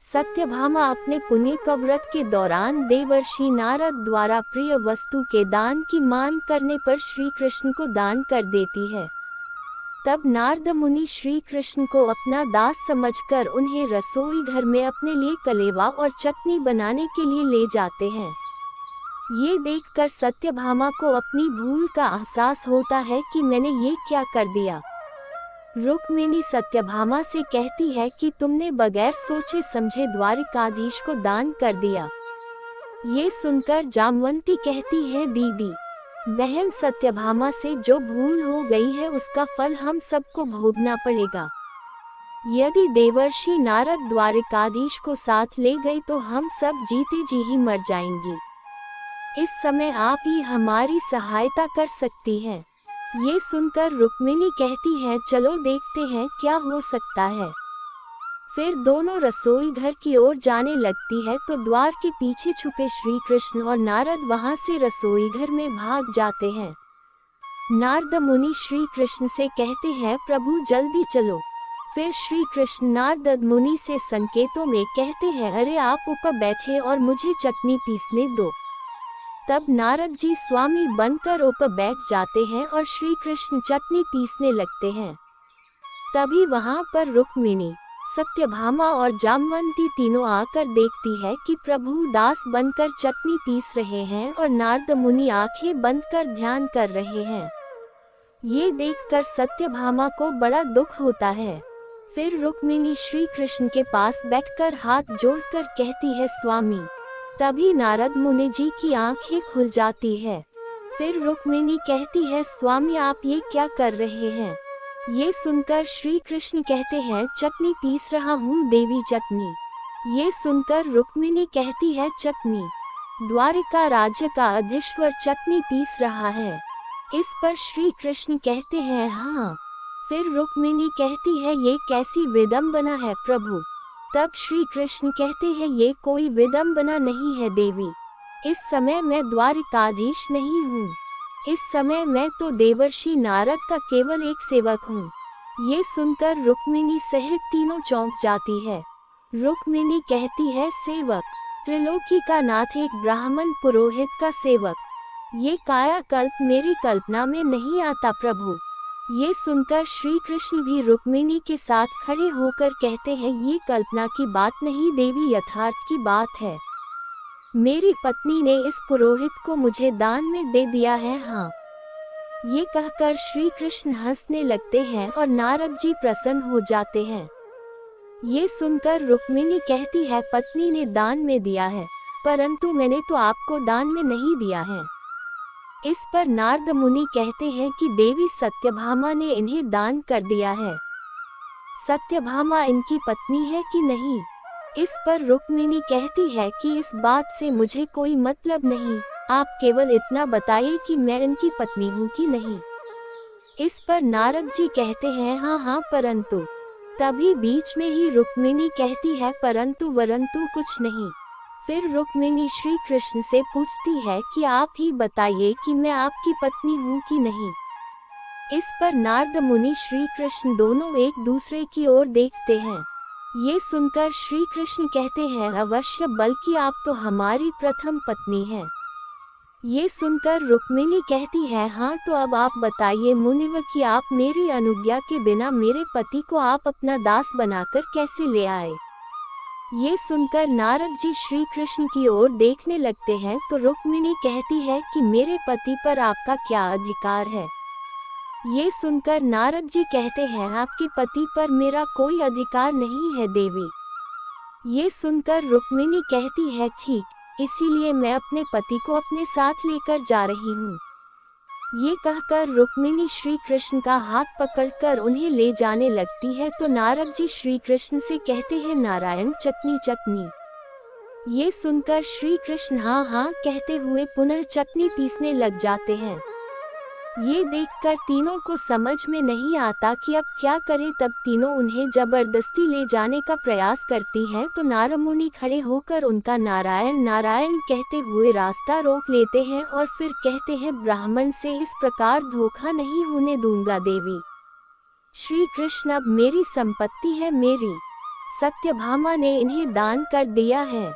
सत्यभामा अपने पुण्य का व्रत के दौरान देवर्षि नारद द्वारा प्रिय वस्तु के दान की मांग करने पर श्री कृष्ण को दान कर देती है। तब नारद मुनि श्री कृष्ण को अपना दास समझकर उन्हें रसोई घर में अपने लिए कलेवा और चटनी बनाने के लिए ले जाते हैं। ये देखकर सत्यभामा को अपनी भूल का एहसास होता है कि मैंने ये क्या कर दिया। रुक्मिणी सत्यभामा से कहती है कि तुमने बगैर सोचे समझे द्वारिकाधीश को दान कर दिया। ये सुनकर जामवंती कहती है, दीदी बहन सत्यभामा से जो भूल हो गई है उसका फल हम सबको भोगना पड़ेगा। यदि देवर्षि नारद द्वारिकाधीश को साथ ले गए तो हम सब जीते जी ही मर जाएंगे। इस समय आप ही हमारी सहायता कर सकती हैं। ये सुनकर रुक्मिणी कहती है, चलो देखते हैं क्या हो सकता है। फिर दोनों रसोई घर की ओर जाने लगती है तो द्वार के पीछे छुपे श्री कृष्ण और नारद वहां से रसोई घर में भाग जाते हैं। नारद मुनि श्री कृष्ण से कहते हैं, प्रभु जल्दी चलो। फिर श्री कृष्ण नारद मुनि से संकेतों में कहते हैं, अरे आप ऊपर बैठे और मुझे चटनी पीसने दो। तब नारद जी स्वामी बनकर ऊपर बैठ जाते हैं और श्री कृष्ण चटनी पीसने लगते हैं। तभी वहां पर रुक्मिणी, सत्यभामा और जामवंती तीनों आकर देखती है कि प्रभु दास बनकर चटनी पीस रहे हैं और नारद मुनि आंखें बंद कर ध्यान कर रहे हैं। ये देखकर सत्यभामा को बड़ा दुख होता है। फिर रुक्मिणी श्री कृष्ण के पास बैठकर हाथ जोड़कर कहती है, स्वामी। तभी नारद मुनि जी की आंखें खुल जाती है। फिर रुक्मिणी कहती है, स्वामी आप ये क्या कर रहे हैं। ये सुनकर श्री कृष्ण कहते हैं, चटनी पीस रहा हूँ देवी चटनी। ये सुनकर रुक्मिणी कहती है, चटनी। द्वारिका राज्य का अधीश्वर चटनी पीस रहा है। इस पर श्री कृष्ण कहते हैं, हाँ। फिर रुक्मिणी कहती है, ये कैसी विडंबना है प्रभु। तब श्री कृष्ण कहते हैं, ये कोई विडंबना नहीं है देवी। इस समय मैं द्वारिकाधीश नहीं हूँ। इस समय मैं तो देवर्षि नारद का केवल एक सेवक हूँ। ये सुनकर रुक्मिणी सहित तीनों चौंक जाती है। रुक्मिणी कहती है, सेवक, त्रिलोकी का नाथ एक ब्राह्मण पुरोहित का सेवक, ये कायाकल्प मेरी कल्पना में नहीं आता प्रभु। ये सुनकर श्री कृष्ण भी रुक्मिणी के साथ खड़े होकर कहते हैं, ये कल्पना की बात नहीं देवी, यथार्थ की बात है। मेरी पत्नी ने इस पुरोहित को मुझे दान में दे दिया है। हाँ। ये कहकर श्री कृष्ण हंसने लगते हैं और नारद जी प्रसन्न हो जाते हैं। ये सुनकर रुक्मिणी कहती है, पत्नी ने दान में दिया है, परंतु मैंने तो आपको दान में नहीं दिया है। इस पर नारद मुनि कहते हैं कि देवी सत्यभामा ने इन्हें दान कर दिया है। सत्यभामा इनकी पत्नी है कि नहीं। इस पर रुक्मिणी कहती है कि इस बात से मुझे कोई मतलब नहीं, आप केवल इतना बताइए कि मैं इनकी पत्नी हूँ कि नहीं। इस पर नारद जी कहते हैं, हाँ हाँ परंतु। तभी बीच में ही रुक्मिणी कहती है, परंतु वरंतु कुछ नहीं। फिर रुक्मिणी श्री कृष्ण से पूछती है कि आप ही बताइए कि मैं आपकी पत्नी हूँ कि नहीं। इस पर नारद मुनि श्री कृष्ण दोनों एक दूसरे की ओर देखते हैं। ये सुनकर श्री कृष्ण कहते हैं, अवश्य, बल्कि आप तो हमारी प्रथम पत्नी हैं। ये सुनकर रुक्मिणी कहती है, हाँ तो अब आप बताइए मुनिवर कि आप मेरी अनुज्ञा के बिना मेरे पति को आप अपना दास बनाकर कैसे ले आए। ये सुनकर नारद जी श्री कृष्ण की ओर देखने लगते हैं तो रुक्मिणी कहती है कि मेरे पति पर आपका क्या अधिकार है। ये सुनकर नारद जी कहते हैं, आपके पति पर मेरा कोई अधिकार नहीं है देवी। ये सुनकर रुक्मिणी कहती है, ठीक, इसीलिए मैं अपने पति को अपने साथ लेकर जा रही हूँ। ये कहकर रुक्मिणी श्री कृष्ण का हाथ पकड़कर उन्हें ले जाने लगती है तो नारद जी श्री कृष्ण से कहते हैं, नारायण चटनी चटनी। ये सुनकर श्री कृष्ण हाँ हाँ कहते हुए पुनः चटनी पीसने लग जाते हैं। ये देखकर तीनों को समझ में नहीं आता कि अब क्या करें। तब तीनों उन्हें जबरदस्ती ले जाने का प्रयास करती हैं तो नारद मुनि खड़े होकर उनका नारायण नारायण कहते हुए रास्ता रोक लेते हैं और फिर कहते हैं, ब्राह्मण से इस प्रकार धोखा नहीं होने दूंगा देवी। श्री कृष्ण अब मेरी संपत्ति है मेरी। सत्यभामा ने इन्हें दान कर दिया है।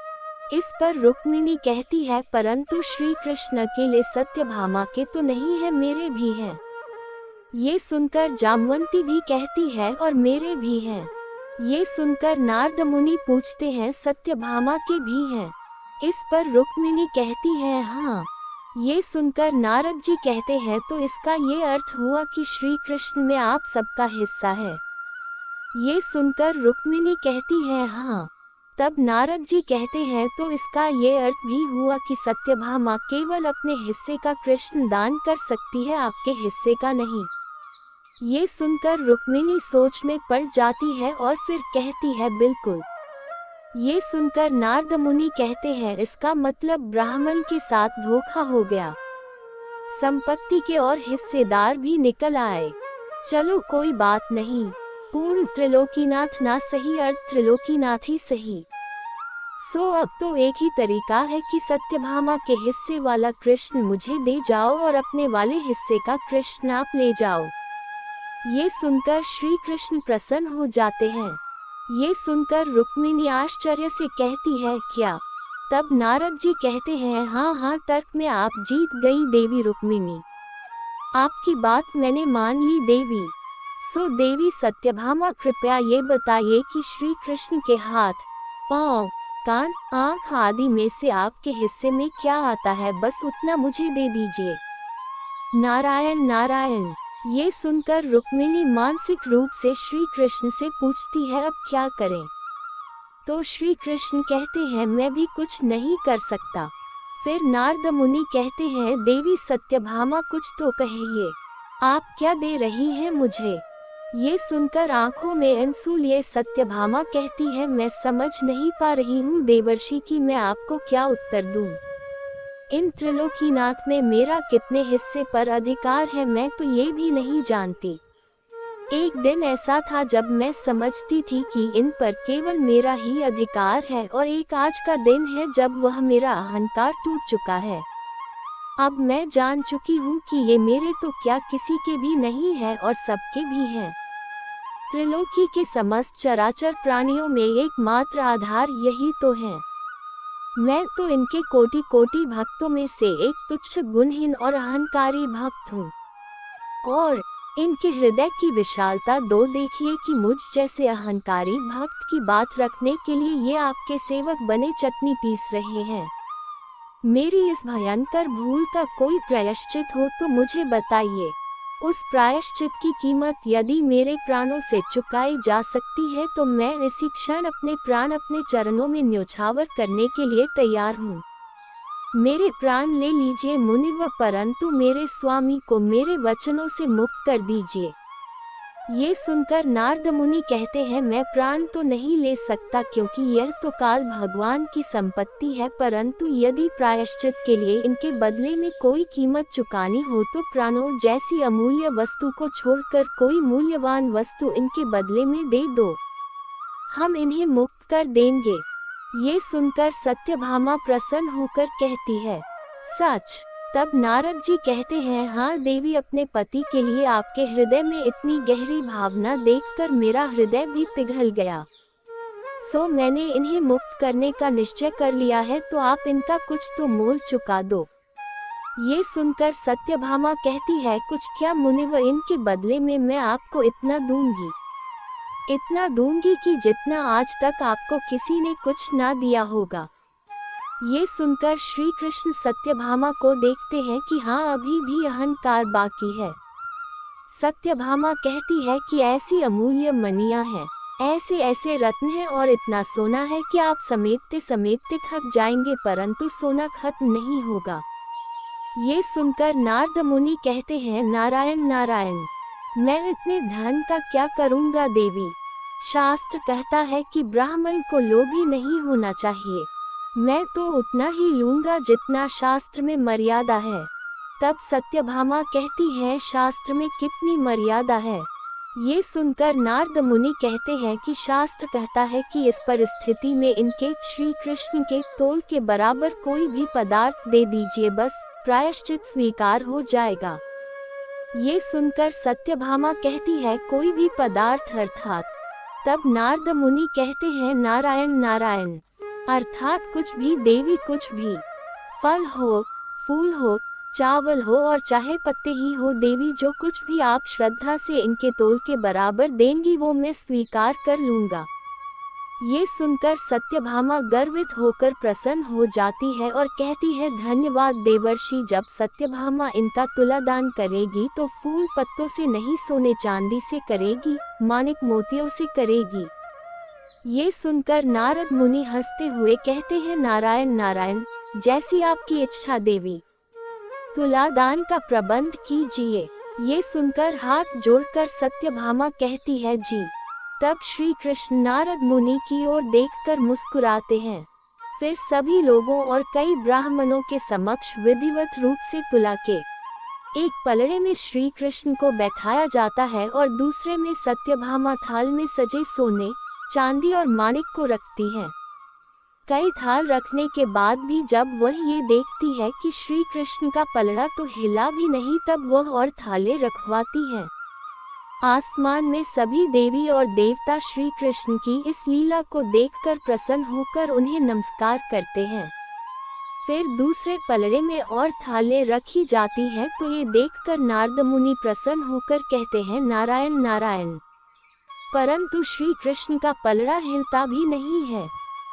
इस पर रुक्मिणी कहती है, परंतु श्री कृष्ण अकेले सत्यभामा के तो नहीं है, मेरे भी हैं। ये सुनकर जामवंती भी कहती है, और मेरे भी हैं। ये सुनकर नारद मुनि पूछते हैं, सत्यभामा के भी हैं? इस पर रुक्मिणी कहती है, हाँ। ये सुनकर नारद जी कहते हैं, तो इसका ये अर्थ हुआ कि श्री कृष्ण में आप सबका हिस्सा है। ये सुनकर रुक्मिणी कहती है, हाँ। तब नारद जी कहते हैं, तो इसका ये अर्थ भी हुआ कि सत्यभामा केवल अपने हिस्से का कृष्ण दान कर सकती है, आपके हिस्से का नहीं। ये सुनकर रुक्मिणी सोच में पड़ जाती है और फिर कहती है, बिल्कुल। ये सुनकर नारद मुनि कहते हैं, इसका मतलब ब्राह्मण के साथ धोखा हो गया। संपत्ति के और हिस्सेदार भी निकल आए। चलो कोई बात नहीं, पूर्ण त्रिलोकीनाथ ना सही, अर्थ त्रिलोकीनाथ ही सही। सो अब तो एक ही तरीका है कि सत्यभामा के हिस्से वाला कृष्ण मुझे दे जाओ और अपने वाले हिस्से का कृष्ण आप ले जाओ। ये सुनकर श्री कृष्ण प्रसन्न हो जाते हैं। ये सुनकर रुक्मिणी आश्चर्य से कहती है, क्या? तब नारद जी कहते हैं, हाँ हाँ, तर्क में आप जीत गई देवी रुक्मिणी, आपकी बात मैंने मान ली देवी। सो देवी सत्यभामा, कृपया ये बताइए कि श्री कृष्ण के हाथ, पाँव, कान, आँख आदि में से आपके हिस्से में क्या आता है, बस उतना मुझे दे दीजिए। नारायण नारायण। ये सुनकर रुक्मिणी मानसिक रूप से श्री कृष्ण से पूछती है, अब क्या करें? तो श्री कृष्ण कहते हैं, मैं भी कुछ नहीं कर सकता। फिर नारद मुनि कहते हैं, देवी सत्यभामा कुछ तो कहिए, आप क्या दे रही हैं मुझे? ये सुनकर आंखों में आंसू लिए सत्यभामा कहती है, मैं समझ नहीं पा रही हूँ देवर्षि कि मैं आपको क्या उत्तर दूँ। इन त्रिलोकीनाथ में मेरा कितने हिस्से पर अधिकार है, मैं तो ये भी नहीं जानती। एक दिन ऐसा था जब मैं समझती थी कि इन पर केवल मेरा ही अधिकार है, और एक आज का दिन है जब वह मेरा अहंकार टूट चुका है। अब मैं जान चुकी हूँ कि ये मेरे तो क्या किसी के भी नहीं है और सबके भी हैं। त्रिलोकी के समस्त चराचर प्राणियों में एकमात्र आधार यही तो है। मैं तो इनके कोटि कोटि भक्तों में से एक तुच्छ गुणहीन और अहंकारी भक्त हूँ, और इनके हृदय की विशालता दो देखिए कि मुझ जैसे अहंकारी भक्त की बात रखने के लिए ये आपके सेवक बने चटनी पीस रहे हैं। मेरी इस भयंकर भूल का कोई प्रायश्चित हो तो मुझे बताइए। उस प्रायश्चित की कीमत यदि मेरे प्राणों से चुकाई जा सकती है तो मैं इसी क्षण अपने प्राण अपने चरणों में न्योछावर करने के लिए तैयार हूँ। मेरे प्राण ले लीजिए मुनिव, परंतु मेरे स्वामी को मेरे वचनों से मुक्त कर दीजिए। ये सुनकर नारद मुनि कहते हैं, मैं प्राण तो नहीं ले सकता क्योंकि यह तो काल भगवान की संपत्ति है, परंतु यदि प्रायश्चित के लिए इनके बदले में कोई कीमत चुकानी हो तो प्राणों जैसी अमूल्य वस्तु को छोड़कर कोई मूल्यवान वस्तु इनके बदले में दे दो, हम इन्हें मुक्त कर देंगे। ये सुनकर सत्यभामा प्रसन्न होकर कहती है, सच? तब नारद जी कहते हैं, हाँ देवी, अपने पति के लिए आपके हृदय में इतनी गहरी भावना देखकर मेरा हृदय भी पिघल गया। सो मैंने इन्हें मुक्त करने का निश्चय कर लिया है, तो आप इनका कुछ तो मोल चुका दो। ये सुनकर सत्यभामा कहती है, कुछ क्या मुनिवर, इनके बदले में मैं आपको इतना दूंगी कि जितना आज तक आपको किसी ने कुछ ना दिया होगा। ये सुनकर श्री कृष्ण सत्यभामा को देखते हैं कि हाँ, अभी भी अहंकार बाकी है। सत्यभामा कहती है कि ऐसी अमूल्य मणियां हैं, ऐसे ऐसे रत्न हैं और इतना सोना है कि आप समेटते समेटते थक जाएंगे, परंतु सोना खत्म नहीं होगा। ये सुनकर नारद मुनि कहते हैं, नारायण नारायण, मैं इतने धन का क्या करूँगा देवी? शास्त्र कहता है कि ब्राह्मण को लोभी नहीं होना चाहिए। मैं तो उतना ही लूंगा जितना शास्त्र में मर्यादा है। तब सत्यभामा कहती है, शास्त्र में कितनी मर्यादा है? ये सुनकर नारद मुनि कहते हैं कि शास्त्र कहता है कि इस परिस्थिति में इनके श्री कृष्ण के तोल के बराबर कोई भी पदार्थ दे दीजिए, बस प्रायश्चित स्वीकार हो जाएगा। ये सुनकर सत्यभामा कहती है, कोई भी पदार्थ अर्थात तब नारद मुनि कहते हैं नारायण नारायण, अर्थात कुछ भी देवी, कुछ भी फल हो, फूल हो, चावल हो और चाहे पत्ते ही हो देवी, जो कुछ भी आप श्रद्धा से इनके तोल के बराबर देंगी वो मैं स्वीकार कर लूंगा। ये सुनकर सत्यभामा गर्वित होकर प्रसन्न हो जाती है और कहती है धन्यवाद देवर्षि, जब सत्यभामा इनका तुलादान करेगी तो फूल पत्तों से नहीं, सोने चांदी से करेगी, माणिक मोतियों से करेगी। ये सुनकर नारद मुनि हंसते हुए कहते हैं नारायण नारायण, जैसी आपकी इच्छा देवी, तुलादान का प्रबंध कीजिए। ये सुनकर हाथ जोड़कर सत्यभामा कहती है जी। तब श्री कृष्ण नारद मुनि की ओर देखकर मुस्कुराते हैं। फिर सभी लोगों और कई ब्राह्मणों के समक्ष विधिवत रूप से तुला के एक पलड़े में श्री कृष्ण को बैठाया जाता है और दूसरे में सत्यभामा थाल में सजे सोने, चांदी और माणिक को रखती है। कई थाल रखने के बाद भी जब वह ये देखती है कि श्री कृष्ण का पलड़ा तो हिला भी नहीं, तब वह और थालें रखवाती है। आसमान में सभी देवी और देवता श्री कृष्ण की इस लीला को देखकर प्रसन्न होकर उन्हें नमस्कार करते हैं। फिर दूसरे पलड़े में और थालें रखी जाती हैं तो ये देखकर नारद मुनि प्रसन्न होकर कहते हैं नारायण नारायण, परंतु श्री कृष्ण का पलड़ा हिलता भी नहीं है।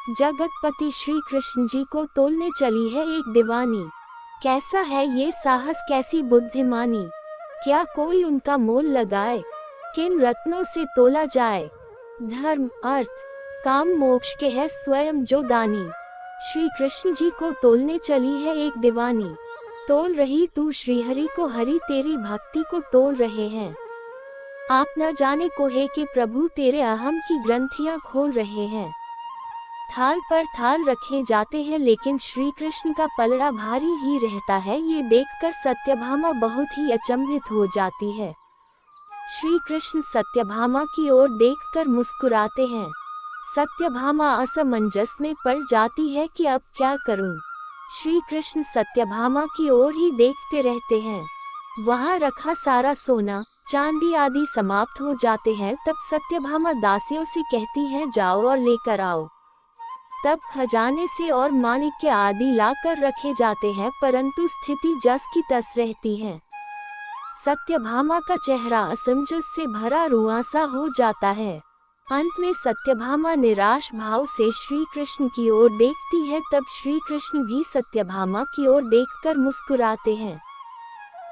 जगतपति श्री कृष्ण जी को तोलने चली है एक दीवानी, कैसा है ये साहस, कैसी बुद्धिमानी, क्या कोई उनका मोल लगाए, किन रत्नों से तोला जाए। धर्म अर्थ काम मोक्ष के है स्वयं जो दानी, श्री कृष्ण जी को तोलने चली है एक दीवानी। तोल रही तू श्रीहरि को, हरि तेरी भक्ति को तोल रहे हैं। आप न जाने को है कि प्रभु तेरे अहम की ग्रंथियां खोल रहे हैं। थाल पर थाल रखे जाते हैं लेकिन श्री कृष्ण का पलड़ा भारी ही रहता है। ये देखकर सत्यभामा बहुत ही अचंभित हो जाती है। श्री कृष्ण सत्यभामा की ओर देखकर मुस्कुराते हैं। सत्यभामा असमंजस में पड़ जाती है कि अब क्या करूं। श्री कृष्ण सत्यभामा की ओर ही देखते रहते हैं। वहां रखा सारा सोना चांदी आदि समाप्त हो जाते हैं। तब सत्यभामा दासियों से कहती है जाओ और लेकर आओ। तब खजाने से और माणिक्य आदि लाकर रखे जाते हैं, परंतु स्थिति जस की तस रहती है। सत्यभामा का चेहरा असमंजस से भरा रुआंसा हो जाता है। अंत में सत्यभामा निराश भाव से श्री कृष्ण की ओर देखती है। तब श्री कृष्ण भी सत्यभामा की ओर देखकर मुस्कुराते हैं।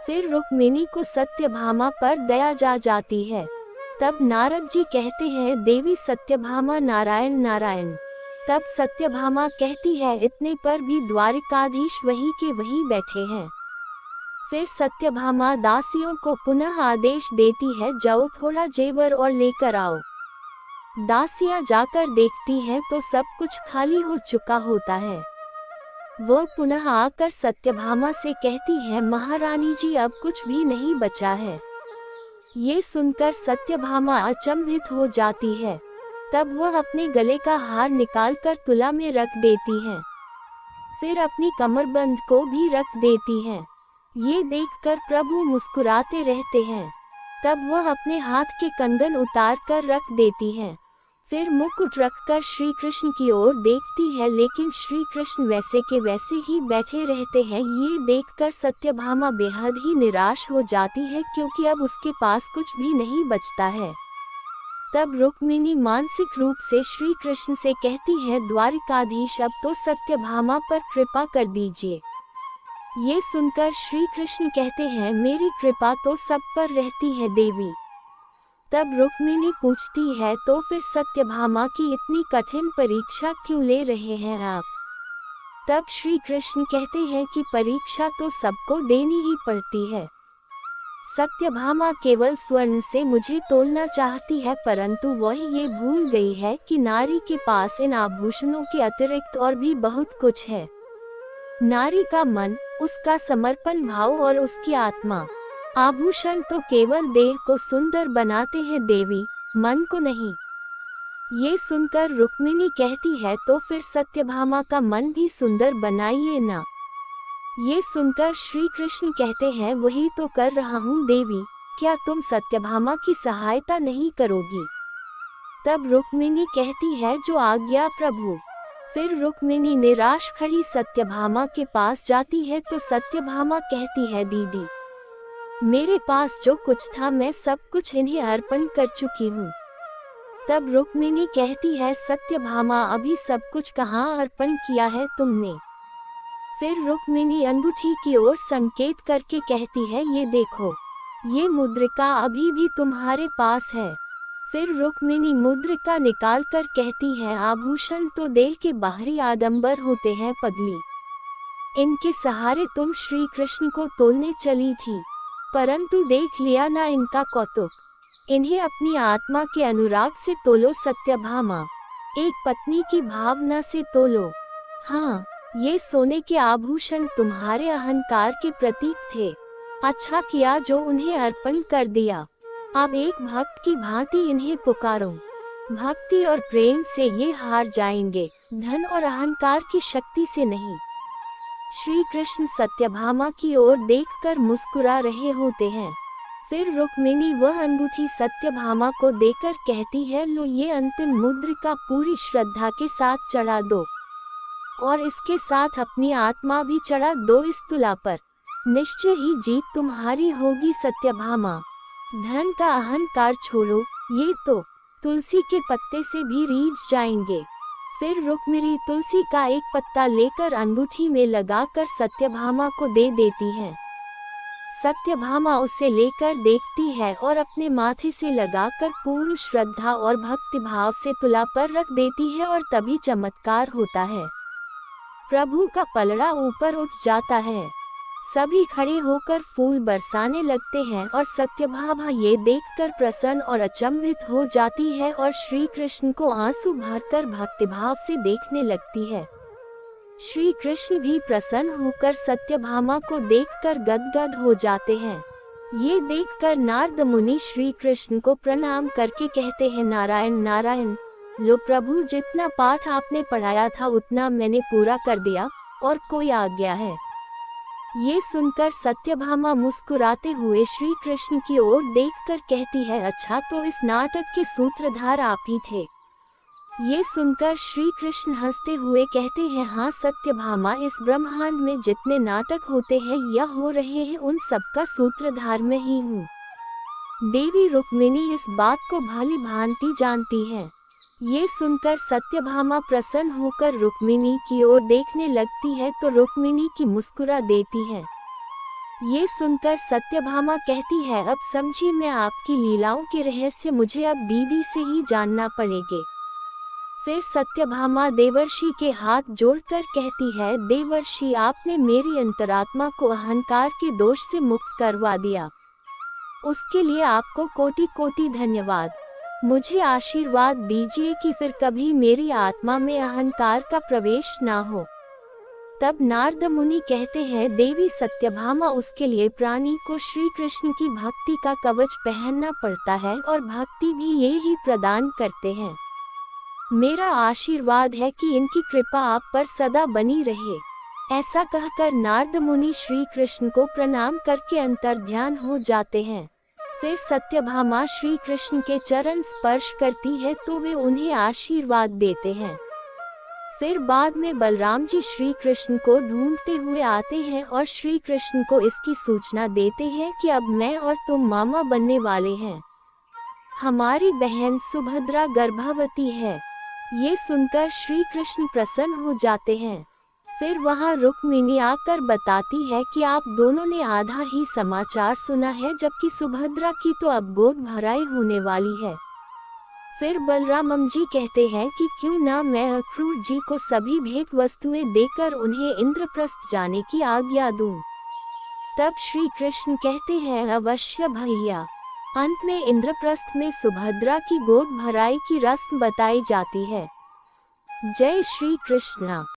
फिर रुक्मिणी को सत्यभामा पर दया जा जाती है। तब नारद जी कहते हैं देवी सत्यभामा नारायण नारायण। तब सत्यभामा कहती है इतने पर भी द्वारिकाधीश वहीं के वहीं बैठे हैं। फिर सत्यभामा दासियों को पुनः आदेश देती है जाओ थोड़ा जेवर और लेकर आओ। दासियां जाकर देखती हैं तो सब कुछ खाली हो चुका होता है। वो पुनः आकर सत्यभामा से कहती है महारानी जी अब कुछ भी नहीं बचा है। ये सुनकर सत्यभामा अचंभित हो जाती है। तब वह अपने गले का हार निकालकर तुला में रख देती हैं। फिर अपनी कमरबंद को भी रख देती हैं। ये देखकर प्रभु मुस्कुराते रहते हैं। तब वह अपने हाथ के कंगन उतार कर रख देती हैं। फिर मुकुट रखकर श्री कृष्ण की ओर देखती है लेकिन श्री कृष्ण वैसे के वैसे ही बैठे रहते हैं। ये देखकर सत्यभामा बेहद ही निराश हो जाती है क्योंकि अब उसके पास कुछ भी नहीं बचता है। तब रुक्मिणी मानसिक रूप से श्री कृष्ण से कहती है द्वारिकाधीश अब तो सत्यभामा पर कृपा कर दीजिए। ये सुनकर श्री कृष्ण कहते हैं मेरी कृपा तो सब पर रहती है देवी। तब रुक्मिणी पूछती है तो फिर सत्यभामा की इतनी कठिन परीक्षा क्यों ले रहे हैं आप। तब श्री कृष्ण कहते हैं कि परीक्षा तो सबको देनी ही पड़ती है। सत्यभामा केवल स्वर्ण से मुझे तोलना चाहती है, परंतु वह ये भूल गई है कि नारी के पास इन आभूषणों के अतिरिक्त और भी बहुत कुछ है। नारी का मन, उसका समर्पण भाव और उसकी आत्मा। आभूषण तो केवल देह को सुंदर बनाते हैं देवी, मन को नहीं। ये सुनकर रुक्मिणी कहती है तो फिर सत्यभामा का मन भी सुंदर बनाइए ना। ये सुनकर श्री कृष्ण कहते हैं वही तो कर रहा हूँ देवी, क्या तुम सत्यभामा की सहायता नहीं करोगी। तब रुक्मिणी कहती है, जो आज्ञा प्रभु। फिर रुक्मिणी निराश खड़ी सत्यभामा के पास जाती है तो सत्यभामा कहती है, दीदी, मेरे पास जो कुछ था मैं सब कुछ इन्हें अर्पण कर चुकी हूँ। तब रुक्मिणी कहती है, सत्यभामा, अभी सब कुछ कहाँ अर्पण किया है तुमने? फिर रुक्मिणी अंगूठी की ओर संकेत करके कहती है, ये देखो, ये मुद्रिका अभी भी तुम्हारे पास है। फिर रुक्मिणी मुद्रिका निकाल कर कहती है, आभूषण तो देह के बाहरी आडंबर होते हैं पगली, इनके सहारे तुम श्री कृष्ण को तोलने चली थी, परंतु देख लिया ना इनका कौतुक। इन्हें अपनी आत्मा के अनुराग से तोलो सत्यभामा, एक पत्नी की भावना से तोलो। हाँ, ये सोने के आभूषण तुम्हारे अहंकार के प्रतीक थे, अच्छा किया जो उन्हें अर्पण कर दिया। अब एक भक्त की भांति इन्हें पुकारो, भक्ति और प्रेम से ये हार जाएंगे, धन और अहंकार की शक्ति से नहीं। श्री कृष्ण सत्यभामा की ओर देखकर मुस्कुरा रहे होते हैं। फिर रुक्मिणी वह अंगूठी सत्यभामा को देकर कहती है, लो, ये अंतिम मुद्रिका पूरी श्रद्धा के साथ चढ़ा दो और इसके साथ अपनी आत्मा भी चढ़ा दो इस तुला पर। निश्चय ही जीत तुम्हारी होगी सत्यभामा। धन का अहंकार छोड़ो, ये तो तुलसी के पत्ते से भी रीझ जाएंगे। फिर रुक्मिणी तुलसी का एक पत्ता लेकर अंगूठी में लगाकर सत्यभामा को दे देती है। सत्यभामा उसे लेकर देखती है और अपने माथे से लगाकर पूर्ण श्रद्धा और भक्तिभाव से तुला पर रख देती है और तभी चमत्कार होता है। प्रभु का पलड़ा ऊपर उठ जाता है, सभी खड़े होकर फूल बरसाने लगते हैं और सत्यभामा ये देखकर प्रसन्न और अचंभित हो जाती है और श्री कृष्ण को आंसू भरकर भक्तिभाव से देखने लगती है। श्री कृष्ण भी प्रसन्न होकर सत्यभामा को देखकर गदगद हो जाते हैं। ये देखकर नारद मुनि श्री कृष्ण को प्रणाम करके कहते हैं, नारायण नारायण, लो प्रभु, जितना पाठ आपने पढ़ाया था उतना मैंने पूरा कर दिया, और कोई आज्ञा है? ये सुनकर सत्यभामा मुस्कुराते हुए श्री कृष्ण की ओर देखकर कहती है, अच्छा, तो इस नाटक के सूत्रधार आप ही थे। ये सुनकर श्री कृष्ण हंसते हुए कहते हैं, हाँ सत्यभामा, इस ब्रह्मांड में जितने नाटक होते हैं या हो रहे हैं उन सबका सूत्रधार मैं ही हूँ। देवी रुक्मिणी इस बात को भली भांति जानती है। ये सुनकर सत्यभामा प्रसन्न होकर रुक्मिणी की ओर देखने लगती है तो रुक्मिणी की मुस्कुरा देती है। ये सुनकर सत्यभामा कहती है, अब समझी मैं आपकी लीलाओं के रहस्य, मुझे अब दीदी से ही जानना पड़ेंगे। फिर सत्यभामा देवर्षि के हाथ जोड़कर कहती है, देवर्षि, आपने मेरी अंतरात्मा को अहंकार के दोष से मुक्त करवा दिया, उसके लिए आपको कोटि कोटि धन्यवाद। मुझे आशीर्वाद दीजिए कि फिर कभी मेरी आत्मा में अहंकार का प्रवेश ना हो। तब नारद मुनि कहते हैं, देवी सत्यभामा, उसके लिए प्राणी को श्री कृष्ण की भक्ति का कवच पहनना पड़ता है और भक्ति भी ये ही प्रदान करते हैं। मेरा आशीर्वाद है कि इनकी कृपा आप पर सदा बनी रहे। ऐसा कहकर नारद मुनि श्री कृष्ण को प्रणाम करके अंतर्ध्यान हो जाते हैं। फिर सत्यभामा श्री कृष्ण के चरण स्पर्श करती है तो वे उन्हें आशीर्वाद देते हैं। फिर बाद में बलराम जी श्री कृष्ण को ढूंढते हुए आते हैं और श्री कृष्ण को इसकी सूचना देते हैं कि अब मैं और तुम मामा बनने वाले हैं, हमारी बहन सुभद्रा गर्भवती है। ये सुनकर श्री कृष्ण प्रसन्न हो जाते हैं। फिर वहां रुक्मिणी आकर बताती है कि आप दोनों ने आधा ही समाचार सुना है, जबकि सुभद्रा की तो अब गोद भराई होने वाली है। फिर बलराम जी कहते हैं कि क्यों ना मैं अक्रूर जी को सभी भेंट वस्तुएं देकर उन्हें इंद्रप्रस्थ जाने की आज्ञा दूं। तब श्री कृष्ण कहते हैं, अवश्य भैया। अंत में इंद्रप्रस्थ में सुभद्रा की गोद भराई की रस्म बताई जाती है। जय श्री कृष्ण।